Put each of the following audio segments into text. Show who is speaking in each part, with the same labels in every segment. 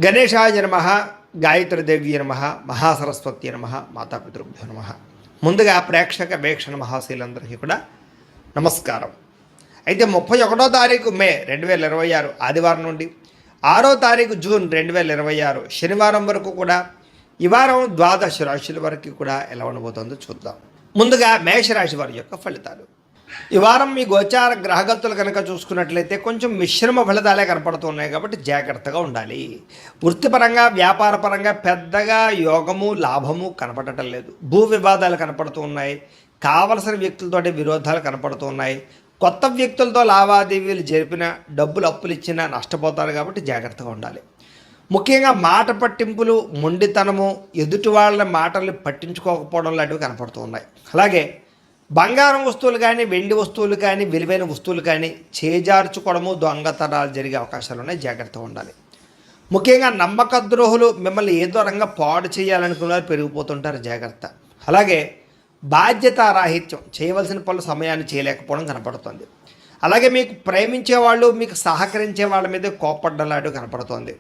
Speaker 1: గణేశాయ నమః, గాయత్రీదేవ్య నమః, మహాసరస్వతి నమః, మాతాపితృభ్యో నమః. ముందుగా ప్రేక్షక వీక్షణ మహాశీలందరికీ కూడా నమస్కారం. అయితే 31వ తారీఖు మే 2026 ఆదివారం నుండి 6వ తారీఖు జూన్ 2026 శనివారం వరకు కూడా ఈ వారం ద్వాదశ రాశుల వరకు కూడా ఎలా ఉండబోతుందో చూద్దాం. ముందుగా మేషరాశి వారి యొక్క ఫలితాలు. ఈ వారం మీ గోచార గ్రహగతులు కనుక చూసుకున్నట్లయితే కొంచెం మిశ్రమ ఫలితాలే కనపడుతున్నాయి కాబట్టి జాగ్రత్తగా ఉండాలి. వృత్తిపరంగా వ్యాపారపరంగా పెద్దగా యోగము లాభము కనపడటం లేదు. భూ వివాదాలు కనపడుతూ ఉన్నాయి. కావలసిన వ్యక్తులతోటి విరోధాలు కనపడుతూ ఉన్నాయి. కొత్త వ్యక్తులతో లావాదేవీలు జరిపిన డబ్బులు అప్పులు ఇచ్చినా నష్టపోతారు కాబట్టి జాగ్రత్తగా ఉండాలి. ముఖ్యంగా మాట పట్టింపులు, మొండితనము, ఎదుటి వాళ్ళ మాటలు పట్టించుకోకపోవడం లాంటివి కనపడుతూ ఉన్నాయి. అలాగే బంగారం వస్తువులు కానీ, వెండి వస్తువులు కానీ, విలువైన వస్తువులు కానీ చేజార్చుకోవడము, దొంగతనాలు జరిగే అవకాశాలు ఉన్నాయి. జాగ్రత్తగా ఉండాలి. ముఖ్యంగా నమ్మక ద్రోహులు మిమ్మల్ని ఏదో రంగా పాడు చేయాలనుకున్నారు పెరిగిపోతుంటారు. జాగ్రత్త. అలాగే బాధ్యతారాహిత్యం, చేయవలసిన పనులు సమయాన్ని చేయలేకపోవడం కనపడుతుంది. అలాగే మీకు ప్రేమించే వాళ్ళు, మీకు సహకరించే వాళ్ళ మీద కోపడ్డలాంటివి కనపడుతుంది.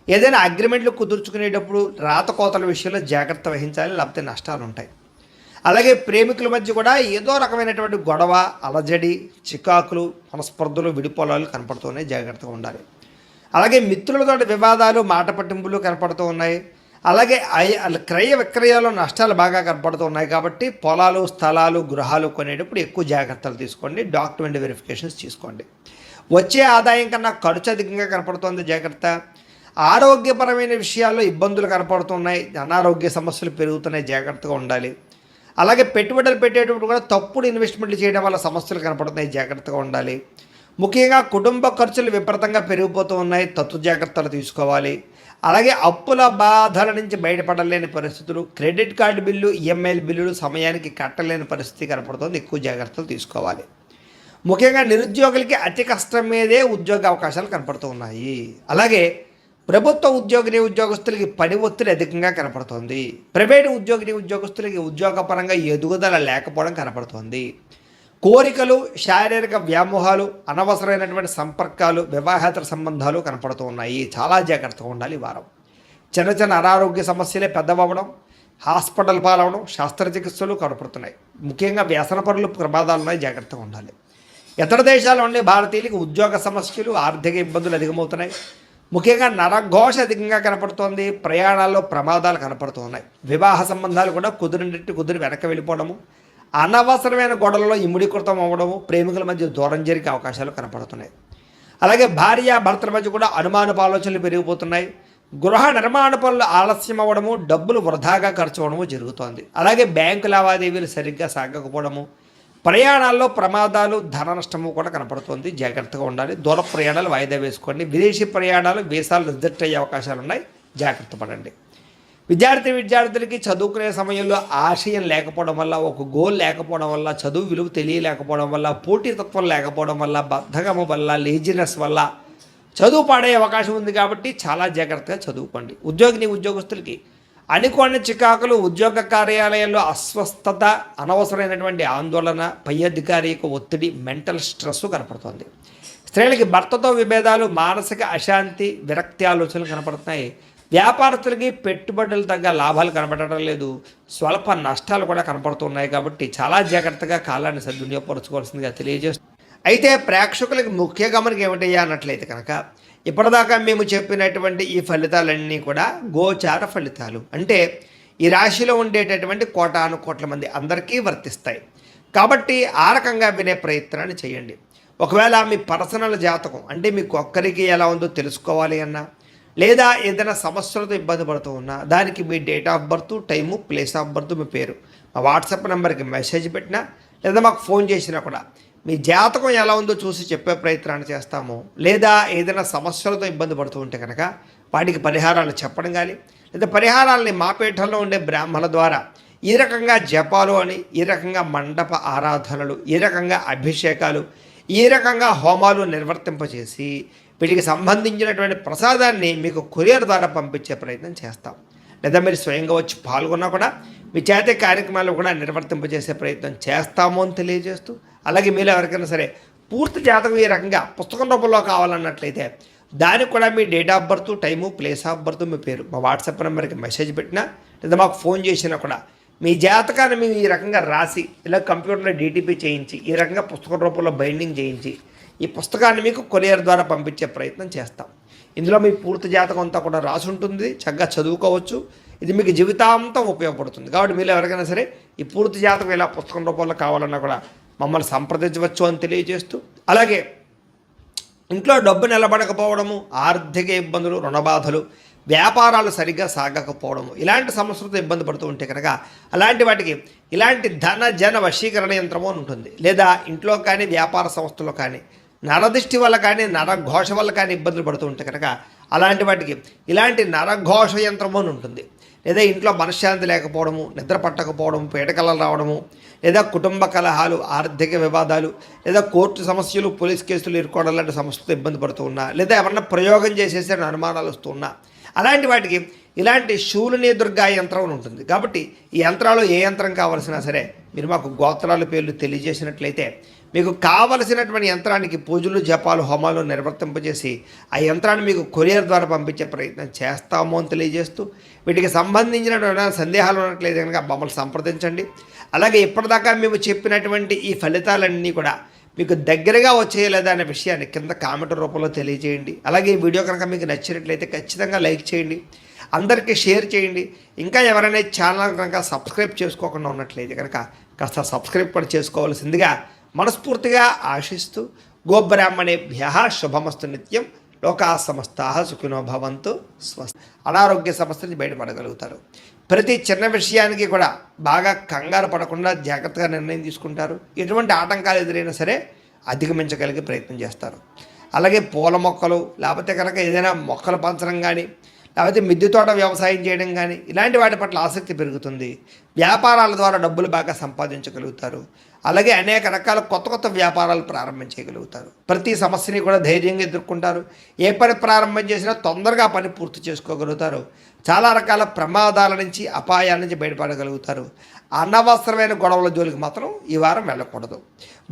Speaker 1: ఏదైనా అగ్రిమెంట్లు కుదుర్చుకునేటప్పుడు రాతకోతల విషయంలో జాగ్రత్త వహించాలి, లేకపోతే నష్టాలు ఉంటాయి. అలాగే ప్రేమికుల మధ్య కూడా ఏదో రకమైనటువంటి గొడవ, అలజడి, చికాకులు, మనస్పర్ధలు, విడిపోలాలు కనపడుతున్నాయి. జాగ్రత్తగా ఉండాలి. అలాగే మిత్రులతో వివాదాలు, మాట పట్టింపులు కనపడుతూ ఉన్నాయి. అలాగే క్రయ విక్రయాలు నష్టాలు బాగా కనపడుతూ ఉన్నాయి కాబట్టి పొలాలు, స్థలాలు, గృహాలు కొనేటప్పుడు ఎక్కువ జాగ్రత్తలు తీసుకోండి. డాక్యుమెంట్ వెరిఫికేషన్స్ తీసుకోండి. వచ్చే ఆదాయం కన్నా ఖర్చు అధికంగా కనపడుతుంది. జాగ్రత్త. ఆరోగ్యపరమైన విషయాల్లో ఇబ్బందులు కనపడుతున్నాయి. అనారోగ్య సమస్యలు పెరుగుతున్నాయి. జాగ్రత్తగా ఉండాలి. అలాగే పెట్టుబడులు పెట్టేటప్పుడు కూడా తప్పుడు ఇన్వెస్ట్మెంట్లు చేయడం వల్ల సమస్యలు కనపడుతున్నాయి. జాగ్రత్తగా ఉండాలి. ముఖ్యంగా కుటుంబ ఖర్చులు విపరీతంగా పెరిగిపోతూ ఉన్నాయి. తత్తు జాగ్రత్తలు తీసుకోవాలి. అలాగే అప్పుల బాధల నుంచి బయటపడలేని పరిస్థితులు, క్రెడిట్ కార్డు బిల్లు, ఈఎంఐల బిల్లులు సమయానికి కట్టలేని పరిస్థితి కనపడుతుంది. ఎక్కువ జాగ్రత్తలు తీసుకోవాలి. ముఖ్యంగా నిరుద్యోగులకి అతి కష్టం మీదే ఉద్యోగ అవకాశాలు కనపడుతూ ఉన్నాయి. అలాగే ప్రభుత్వ ఉద్యోగస్తులకి పని ఒత్తిడి అధికంగా కనపడుతోంది. ప్రైవేటు ఉద్యోగస్తులకి ఉద్యోగపరంగా ఎదుగుదల లేకపోవడం కనపడుతోంది. కోరికలు, శారీరక వ్యామోహాలు, అనవసరమైనటువంటి సంపర్కాలు, వివాహేతర సంబంధాలు కనపడుతూ ఉన్నాయి. చాలా జాగ్రత్తగా ఉండాలి. ఈ వారం చిన్న చిన్న అనారోగ్య సమస్యలే పెద్దవడం, హాస్పిటల్ పాలవడం, శస్త్రచికిత్సలు కనపడుతున్నాయి. ముఖ్యంగా వ్యసనపరులు ప్రమాదాలు ఉన్నాయి. జాగ్రత్తగా ఉండాలి. ఇతర దేశాల్లో ఉండే భారతీయులకు ఉద్యోగ సమస్యలు, ఆర్థిక ఇబ్బందులు అధికమవుతున్నాయి. ముఖ్యంగా నరఘోష అధికంగా కనపడుతోంది. ప్రయాణాల్లో ప్రమాదాలు కనపడుతున్నాయి. వివాహ సంబంధాలు కూడా కుదిరి వెనక్కి వెళ్ళిపోవడము, అనవసరమైన గొడవలలో ఇముడీకృతం అవ్వడము, ప్రేమికుల మధ్య దూరం జరిగే అవకాశాలు కనపడుతున్నాయి. అలాగే భార్య భర్తల మధ్య కూడా అనుమానపు ఆలోచనలు పెరిగిపోతున్నాయి. గృహ నిర్మాణ పనులు ఆలస్యం అవ్వడము, డబ్బులు వృధాగా ఖర్చు అవ్వడము జరుగుతోంది. అలాగే బ్యాంకు లావాదేవీలు సరిగ్గా సాగకపోవడము, ప్రయాణాల్లో ప్రమాదాలు, ధన నష్టము కూడా కనపడుతుంది. జాగ్రత్తగా ఉండాలి. దూర ప్రయాణాలు వాయిదా వేసుకోండి. విదేశీ ప్రయాణాలు, వీసాలు రిజెక్ట్ అయ్యే అవకాశాలు ఉన్నాయి. జాగ్రత్త పడండి. విద్యార్థులకి చదువుకునే సమయంలో ఆశయం లేకపోవడం వల్ల, ఒక గోల్ లేకపోవడం వల్ల, చదువు విలువ తెలియలేకపోవడం వల్ల, పోటీతత్వం లేకపోవడం వల్ల, బద్ధకము వల్ల, లేజినెస్ వల్ల చదువు పాడే అవకాశం ఉంది. కాబట్టి చాలా జాగ్రత్తగా చదువుకోండి. ఉద్యోగస్తులకి అనుకోని చికాకులు, ఉద్యోగ కార్యాలయాల్లో అస్వస్థత, అనవసరమైనటువంటి ఆందోళన, పై అధికారి యొక్క ఒత్తిడి, మెంటల్ స్ట్రెస్ కనపడుతుంది. స్త్రీలకి భర్తతో విభేదాలు, మానసిక అశాంతి, విరక్తి ఆలోచనలు కనపడుతున్నాయి. వ్యాపారస్తులకి పెట్టుబడులు తగ్గ లాభాలు కనపడటం లేదు. స్వల్ప నష్టాలు కూడా కనపడుతున్నాయి. కాబట్టి చాలా జాగ్రత్తగా కాలాన్ని సద్వినియోగపరచుకోవాల్సిందిగా తెలియజేస్తుంది. అయితే ప్రేక్షకులకి ముఖ్య గమనిక ఏమిటయ్యా అన్నట్లయితే కనుక ఇప్పటిదాకా మేము చెప్పినటువంటి ఈ ఫలితాలన్నీ కూడా గోచార ఫలితాలు. అంటే ఈ రాశిలో ఉండేటటువంటి కోటాను కోట్ల మంది అందరికీ వర్తిస్తాయి. కాబట్టి ఆ రకంగా వినే ప్రయత్నాన్ని చేయండి. ఒకవేళ మీ పర్సనల్ జాతకం అంటే మీకు ఒక్కరికి ఎలా ఉందో తెలుసుకోవాలి అన్నా, లేదా ఏదైనా సమస్యలతో ఇబ్బంది పడుతూ ఉన్నా, దానికి మీ date of birth, time, place of birth, మీ పేరు మా వాట్సాప్ నెంబర్కి మెసేజ్ పెట్టినా, లేదా మాకు ఫోన్ చేసినా కూడా మీ జాతకం ఎలా ఉందో చూసి చెప్పే ప్రయత్నాన్ని చేస్తాము. లేదా ఏదైనా సమస్యలతో ఇబ్బంది పడుతూ ఉంటే కనుక వాటికి పరిహారాలు చెప్పడం కానీ, లేదా పరిహారాలని మా పీఠంలో ఉండే బ్రాహ్మణుల ద్వారా ఈ రకంగా జపాలు అని, ఈ రకంగా మండప ఆరాధనలు, ఈ రకంగా అభిషేకాలు, ఈ రకంగా హోమాలు నిర్వర్తింపచేసి వీటికి సంబంధించినటువంటి ప్రసాదాన్ని మీకు కొరియర్ ద్వారా పంపించే ప్రయత్నం చేస్తాం. లేదా మీరు స్వయంగా వచ్చి పాల్గొన్నా కూడా మీ చేత కార్యక్రమాలు కూడా నిర్వర్తింపజేసే ప్రయత్నం చేస్తాము అని తెలియజేస్తూ, అలాగే మీరు ఎవరికైనా సరే పూర్తి జాతకం ఈ రకంగా పుస్తకం రూపంలో కావాలన్నట్లయితే దానికి కూడా మీ date of birth, time, place of birth, మీ పేరు మా వాట్సాప్ నెంబర్కి మెసేజ్ పెట్టినా లేదా మాకు ఫోన్ చేసినా కూడా మీ జాతకాన్ని మేము ఈ రకంగా రాసి ఇలా కంప్యూటర్లో డీటీపీ చేయించి ఈ రకంగా పుస్తక రూపంలో బైండింగ్ చేయించి ఈ పుస్తకాన్ని మీకు కొరియర్ ద్వారా పంపించే ప్రయత్నం చేస్తాం. ఇందులో మీ పూర్తి జాతకం అంతా కూడా రాసి ఉంటుంది, చక్కగా చదువుకోవచ్చు. ఇది మీకు జీవితాంతం ఉపయోగపడుతుంది. కాబట్టి మీరు ఎవరికైనా సరే ఈ పూర్తి జాతకం ఇలా పుస్తకం రూపంలో కావాలన్నా కూడా మమ్మల్ని సంప్రదించవచ్చు అని తెలియజేస్తూ, అలాగే ఇంట్లో డబ్బు నిలబడకపోవడము, ఆర్థిక ఇబ్బందులు, రుణబాధలు, వ్యాపారాలు సరిగ్గా సాగకపోవడము, ఇలాంటి సమస్యలతో ఇబ్బంది పడుతూ ఉంటే కనుక అలాంటి వాటికి ఇలాంటి ధన జన వశీకరణ యంత్రము అని ఉంటుంది. లేదా ఇంట్లో కానీ వ్యాపార సంస్థలో కానీ నరదృష్టి వల్ల కానీ నరఘోష వల్ల కానీ ఇబ్బందులు పడుతూ ఉంటే కనుక అలాంటి వాటికి ఇలాంటి నరఘోష యంత్రము అని ఉంటుంది. లేదా ఇంట్లో మనశ్శాంతి లేకపోవడము, నిద్ర పట్టకపోవడము, పీడకలలు రావడము, లేదా కుటుంబ కలహాలు, ఆర్థిక వివాదాలు, లేదా కోర్టు సమస్యలు, పోలీస్ కేసులు ఇరుకోవడం లాంటి సమస్యలతో ఇబ్బంది పడుతూ ఉన్నా, లేదా ఎవరన్నా ప్రయోగం చేసేసే అనుమానాలు వస్తూ ఉన్నా అలాంటి వాటికి ఇలాంటి శూలిని దుర్గా యంత్రం అని ఉంటుంది. కాబట్టి ఈ యంత్రాలు ఏ యంత్రం కావాల్సినా సరే మీరు మాకు గోత్రాల పేర్లు తెలియజేసినట్లయితే మీకు కావలసినటువంటి యంత్రానికి పూజలు, జపాలు, హోమాలు నిర్వర్తింపజేసి ఆ యంత్రాన్ని మీకు కొరియర్ ద్వారా పంపించే ప్రయత్నం చేస్తాము అని తెలియజేస్తూ, వీటికి సంబంధించిన సందేహాలు ఉన్నట్లయితే కనుక మమ్మల్ని సంప్రదించండి. అలాగే ఇప్పటిదాకా మేము చెప్పినటువంటి ఈ ఫలితాలన్నీ కూడా మీకు దగ్గరగా వచ్చేయలేదా అనే విషయాన్ని కింద కామెంట్ రూపంలో తెలియజేయండి. అలాగే ఈ వీడియో కనుక మీకు నచ్చినట్లయితే ఖచ్చితంగా లైక్ చేయండి, అందరికీ షేర్ చేయండి. ఇంకా ఎవరైనా ఛానల్ కనుక సబ్స్క్రైబ్ చేసుకోకుండా ఉన్నట్లయితే కనుక కాస్త సబ్స్క్రైబ్ కూడా చేసుకోవాల్సిందిగా మనస్ఫూర్తిగా ఆశిస్తూ, గోబ్రాహ్మణేభ్యః శుభమస్తు నిత్యం, లోకా సమస్తాః సుఖినో భవంతు, స్వస్తి. అనారోగ్య సమస్య నుంచి బయటపడగలుగుతారు. ప్రతి చిన్న విషయానికి కూడా బాగా కంగారు పడకుండా జాగ్రత్తగా నిర్ణయం తీసుకుంటారు. ఎటువంటి ఆటంకాలు ఎదురైనా సరే అధిగమించగలిగే ప్రయత్నం చేస్తారు. అలాగే పూల మొక్కలు, లేకపోతే కనుక ఏదైనా మొక్కలు పెంచడం కానీ, లేకపోతే మిద్దె తోట వ్యవసాయం చేయడం కానీ ఇలాంటి వాటి పట్ల ఆసక్తి పెరుగుతుంది. వ్యాపారాల ద్వారా డబ్బులు బాగా సంపాదించగలుగుతారు. అలాగే అనేక రకాల కొత్త కొత్త వ్యాపారాలు ప్రారంభించగలుగుతారు. ప్రతి సమస్యని కూడా ధైర్యంగా ఎదుర్కొంటారు. ఏ పని ప్రారంభం చేసినా తొందరగా పని పూర్తి చేసుకోగలుగుతారు. చాలా రకాల ప్రమాదాల నుంచి, అపాయాల నుంచి బయటపడగలుగుతారు. అనవసరమైన గొడవల జోలికి మాత్రం ఈ వారం వెళ్ళకూడదు.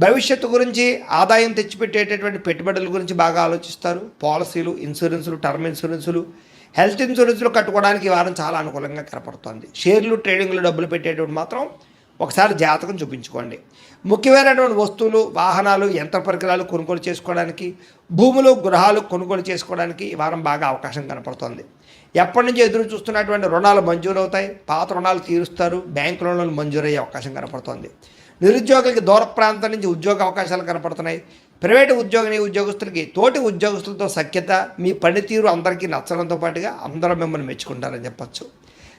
Speaker 1: భవిష్యత్తు గురించి, ఆదాయం తెచ్చిపెట్టేటటువంటి పెట్టుబడుల గురించి బాగా ఆలోచిస్తారు. పాలసీలు, ఇన్సూరెన్సులు, టర్మ్ ఇన్సూరెన్సులు, హెల్త్ ఇన్సూరెన్సులు కట్టుకోవడానికి ఈ వారం చాలా అనుకూలంగా కనపడుతుంది. షేర్లు, ట్రేడింగ్లు డబ్బులు పెట్టేటువంటి మాత్రం ఒకసారి జాతకం చూపించుకోండి. ముఖ్యమైనటువంటి వస్తువులు, వాహనాలు, యంత్ర పరికరాలు కొనుగోలు చేసుకోవడానికి, భూములు, గృహాలు కొనుగోలు చేసుకోవడానికి ఈ వారం బాగా అవకాశం కనపడుతుంది. ఎప్పటి నుంచి ఎదురు చూస్తున్నటువంటి రుణాలు మంజూరు అవుతాయి. పాత రుణాలు తీరుస్తారు. బ్యాంకు రుణాలు మంజూరయ్యే అవకాశం కనపడుతుంది. నిరుద్యోగులకి దూర ప్రాంతం నుంచి ఉద్యోగ అవకాశాలు కనపడుతున్నాయి. ప్రైవేటు ఉద్యోగస్తులకి తోటి ఉద్యోగస్తులతో సఖ్యత, మీ పనితీరు అందరికీ నచ్చడంతో పాటుగా అందరూ మిమ్మల్ని మెచ్చుకుంటారని చెప్పచ్చు.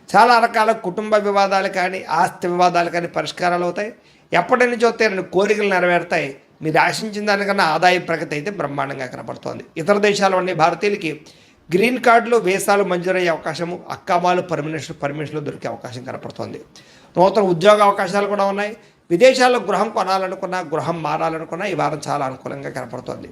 Speaker 1: చాలా రకాల కుటుంబ వివాదాలు కానీ, ఆస్తి వివాదాలు కానీ పరిష్కారాలు అవుతాయి. ఎప్పటి నుంచో తీరని కోరికలు నెరవేరుతాయి. మీరు ఆశించిన దానికన్నా ఆదాయ ప్రగతి అయితే బ్రహ్మాండంగా కనపడుతోంది. ఇతర దేశాల్లోని భారతీయులకి గ్రీన్ కార్డులు, వీసాలు మంజూరయ్యే అవకాశము, అక్కామాలు, పర్మిషన్లు దొరికే అవకాశం కనపడుతోంది. నూతన ఉద్యోగ అవకాశాలు కూడా ఉన్నాయి. విదేశాల్లో గృహం కొనాలనుకున్నా, గృహం మారాలనుకున్నా ఈ వారం చాలా అనుకూలంగా కనపడుతోంది.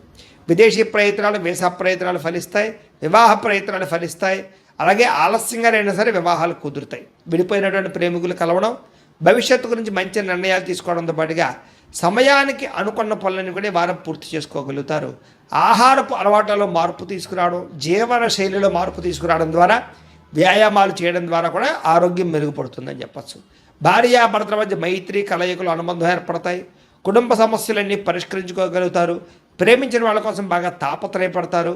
Speaker 1: విదేశీ ప్రయత్నాలు, వీసా ప్రయత్నాలు ఫలిస్తాయి. వివాహ ప్రయత్నాలు ఫలిస్తాయి. అలాగే ఆలస్యంగా అయినా సరే వివాహాలు కుదురుతాయి. విడిపోయినటువంటి ప్రేమికులు కలవడం, భవిష్యత్తు గురించి మంచి నిర్ణయాలు తీసుకోవడంతో పాటుగా సమయానికి అనుకున్న పనులను కూడా వారం పూర్తి చేసుకోగలుగుతారు. ఆహారపు అలవాట్లలో మార్పు తీసుకురావడం, జీవన శైలిలో మార్పు తీసుకురావడం ద్వారా, వ్యాయామాలు చేయడం ద్వారా కూడా ఆరోగ్యం మెరుగుపడుతుందని చెప్పచ్చు. భార్యాభర్తల మధ్య మైత్రి, కలయికలు, అనుబంధం ఏర్పడతాయి. కుటుంబ సమస్యలన్నీ పరిష్కరించుకోగలుగుతారు. ప్రేమించిన వాళ్ళ కోసం బాగా తాపత్రయపడతారు.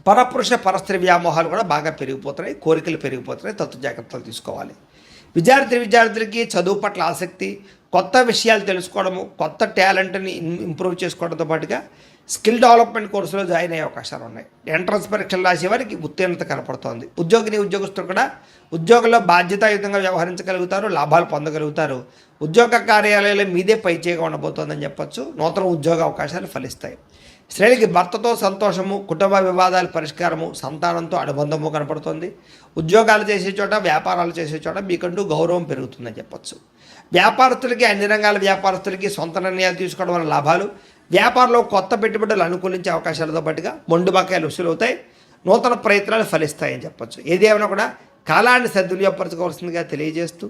Speaker 1: పరపురుష పరస్త్రీ వ్యామోహాలు కూడా బాగా పెరిగిపోతున్నాయి. కోరికలు పెరిగిపోతున్నాయి. తత్వ జాగ్రత్తలు తీసుకోవాలి. విద్యార్థులకి చదువు పట్ల ఆసక్తి, కొత్త విషయాలు తెలుసుకోవడము, కొత్త టాలెంట్ని ఇంప్రూవ్ చేసుకోవడంతో పాటుగా స్కిల్ డెవలప్మెంట్ కోర్సులో జాయిన్ అయ్యే అవకాశాలు ఉన్నాయి. ఎంట్రన్స్ పరీక్షలు రాసే వారికి ఉత్తీర్ణత కనపడుతోంది. ఉద్యోగస్తులు కూడా ఉద్యోగంలో బాధ్యతాయుతంగా వ్యవహరించగలుగుతారు. లాభాలు పొందగలుగుతారు. ఉద్యోగ కార్యాలయాలు మీదే పైచేగా ఉండబోతోందని చెప్పచ్చు. నూతన ఉద్యోగ అవకాశాలు ఫలిస్తాయి. స్త్రీలకి భర్తతో సంతోషము, కుటుంబ వివాదాల పరిష్కారము, సంతానంతో అనుబంధము కనపడుతుంది. ఉద్యోగాలు చేసే చోట, వ్యాపారాలు చేసే చోట మీకంటూ గౌరవం పెరుగుతుందని చెప్పచ్చు. వ్యాపారస్తులకి, అన్ని రంగాల వ్యాపారస్తులకి సొంత నిర్ణయాలు తీసుకోవడం వల్ల లాభాలు, వ్యాపారంలో కొత్త పెట్టుబడులు అనుకూలించే అవకాశాలతో పాటుగా మొండు బకాయిలు వసూలు అవుతాయి. నూతన ప్రయత్నాలు ఫలిస్తాయని చెప్పచ్చు. ఏదేమైనా కూడా కాలాన్ని సద్వినియోగపరచుకోవాల్సిందిగా తెలియజేస్తూ